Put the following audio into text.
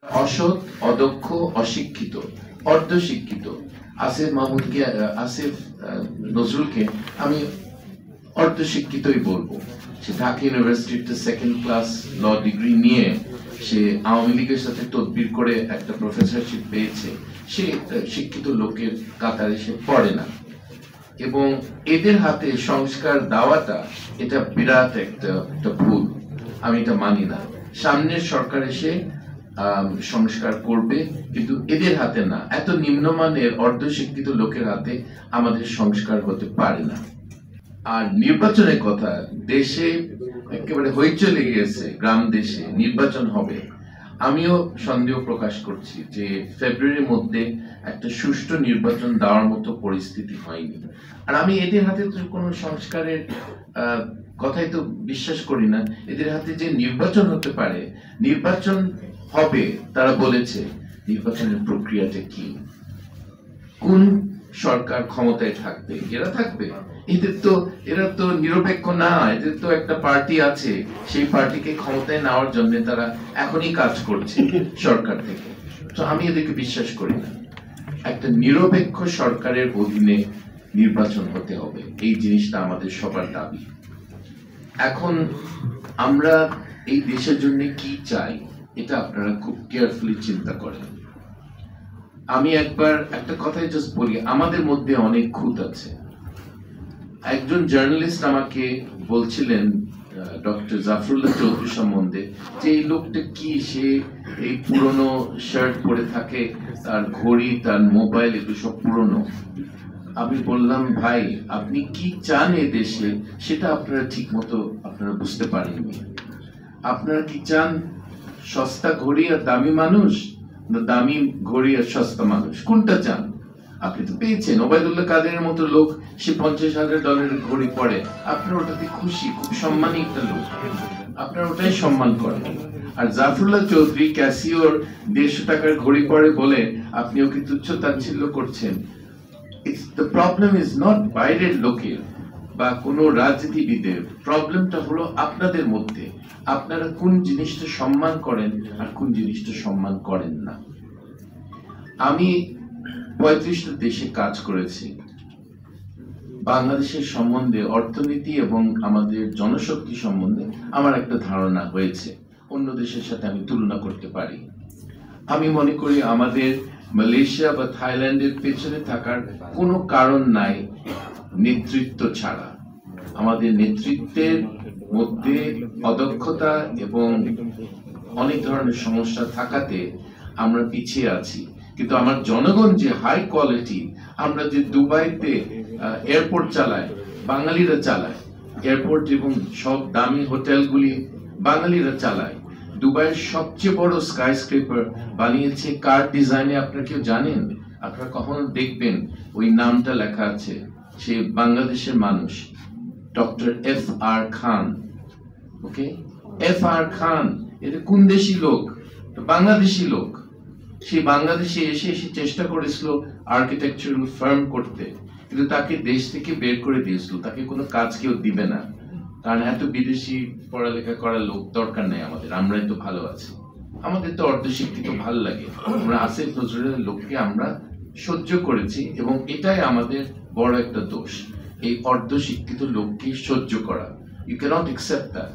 অসৎ, অদক্ষ, অশিক্ষিত, অর্ধশিক্ষিত আসিফ নজরুলকে আমি অর্ধশিক্ষিতই বলবো। সে ঢাকা ইউনিভার্সিটিতে সেকেন্ড ক্লাস ল ডিগ্রি নিয়ে সে আওয়ামী লীগের সাথে তদবির করে একটা প্রফেসরশিপ পেয়েছে। সে শিক্ষিত লোকের কাতারে সে পড়ে না, এবং এদের হাতে সংস্কার দেওয়াটা এটা বিরাট একটা ভুল। আমি এটা মানি না। সামনের সরকার এসে সংস্কার করবে, কিন্তু এদের হাতে না। এত নিম্নমানের অর্ধশিক্ষিত লোকের হাতে আমাদের সংস্কার হতে পারে না। আর নির্বাচনের কথা, দেশে একেবারে হইচই লেগে গেছে, গ্রাম দেশে নির্বাচন হবে। আমিও সন্দেহ প্রকাশ করছি যে ফেব্রুয়ারির মধ্যে একটা সুষ্ঠু নির্বাচন দেওয়ার মতো পরিস্থিতি হয়নি। আর আমি এদের হাতে তো কোনো সংস্কারের কথাই তো বিশ্বাস করি না। এদের হাতে যে নির্বাচন হতে পারে, নির্বাচন হবে, তারা বলেছে নির্বাচনের প্রক্রিয়াটা কি, কোন সরকার ক্ষমতায় থাকবে, এরা থাকবে। এরা তো নিরপেক্ষ না, এদের তো একটা পার্টি আছে, সেই পার্টিকে ক্ষমতায় নেওয়ার জন্য তারা এখনই কাজ করছে সরকার থেকে। তো আমি এদেরকে বিশ্বাস করি না। একটা নিরপেক্ষ সরকারের অধীনে নির্বাচন হতে হবে, এই জিনিসটা আমাদের সবার দাবি। এখন আমরা এই দেশের জন্য কি চাই, এটা আপনারা খুব কেয়ারফুলি চিন্তা করেন। আমি একবার একটা কথাই জাস্ট বলি, আমাদের মধ্যে অনেক খুঁত আছে। একজন জার্নালিস্ট আমাকে বলছিলেন ডক্টর জাফরুল্লাহ চৌধুরী সম্বন্ধে, যে এই লোকটা কি, সে এই পুরনো শার্ট পরে থাকে, তার ঘড়ি, তার মোবাইল, এগুলো সব পুরনো। আমি বললাম, ভাই আপনি কি চান এ দেশে, সেটা আপনারা ঠিক মতো আপনারা বুঝতে পারেননি। আপনারা কি চান সস্তা ঘড়ি আর দামি মানুষ, না দামি ঘড়ি আর সস্তা মানুষ? কোনটা চান? আপনি তো পেয়েছেন ওবায়দুল্লাহ কাদেরের মতো লোক, সে $50,000 ঘড়ি পরে, আপনার ওটাতে খুশি, খুব সম্মানী একটা লোক, আপনার ওটাই সম্মান করেন। আর জাফরুল্লাহ চৌধুরী ক্যাসিওর $150 ঘড়ি পরে বলে আপনি ওকে তুচ্ছ তাচ্ছিল্য করছেন। The problem is not বাইরের লোকের বা কোনো রাজনীতিবিদের, প্রবলেমটা হলো আপনাদের মধ্যে। আপনারা কোন জিনিসটা সম্মান করেন আর কোন জিনিসটা সম্মান করেন না। আমি 35টা দেশে কাজ করেছি। বাংলাদেশের সম্বন্ধে, অর্থনীতি এবং আমাদের জনশক্তি সম্বন্ধে আমার একটা ধারণা হয়েছে, অন্য দেশের সাথে আমি তুলনা করতে পারি। আমি মনে করি আমাদের মালয়েশিয়া বা থাইল্যান্ডের পেছনে থাকার কোনো কারণ নাই নেতৃত্ব ছাড়া। আমাদের নেতৃত্বের মধ্যে অদক্ষতা এবং অনেক ধরনের সমস্যা থাকাতে আমরা পিছিয়ে আছি। কিন্তু আমার জনগণ যে হাই কোয়ালিটি, আমরা যে দুবাইতে এয়ারপোর্ট চালায়, বাঙালিরা চালায় এয়ারপোর্ট, এবং সব দামি হোটেলগুলি বাঙালিরা চালায়। দুবাইয়ের সবচেয়ে বড় স্কাই স্ক্রেপার বানিয়েছে কার ডিজাইনে, আপনারা কেউ জানেন? আপনারা কখনো দেখবেন ওই নামটা লেখা আছে, সে বাংলাদেশের মানুষ, ডক্টর F.R. খান। ওকে, F.R. খান এটা কোন দেশি লোক? বাংলাদেশি লোক। সে বাংলাদেশে এসে চেষ্টা করেছিল আর্কিটেকচারাল ফার্ম করতে, কিন্তু তাকে দেশ থেকে বের করে দিয়েছিল। তাকে কোনো কাজ কেউ দিবে না, কারণ এত বিদেশি পড়ালেখা করার লোক দরকার নেই আমাদের, আমরাই তো ভালো আছি। আমাদের তো অর্ধশিক্ষিত ভাল লাগে। আমরা আসিফ নজরুলের লোককে আমরা সহ্য করেছি, এবং এটাই আমাদের বড় একটা দোষ, এই অর্ধশিক্ষিত লোককে সহ্য করা। You cannot accept that.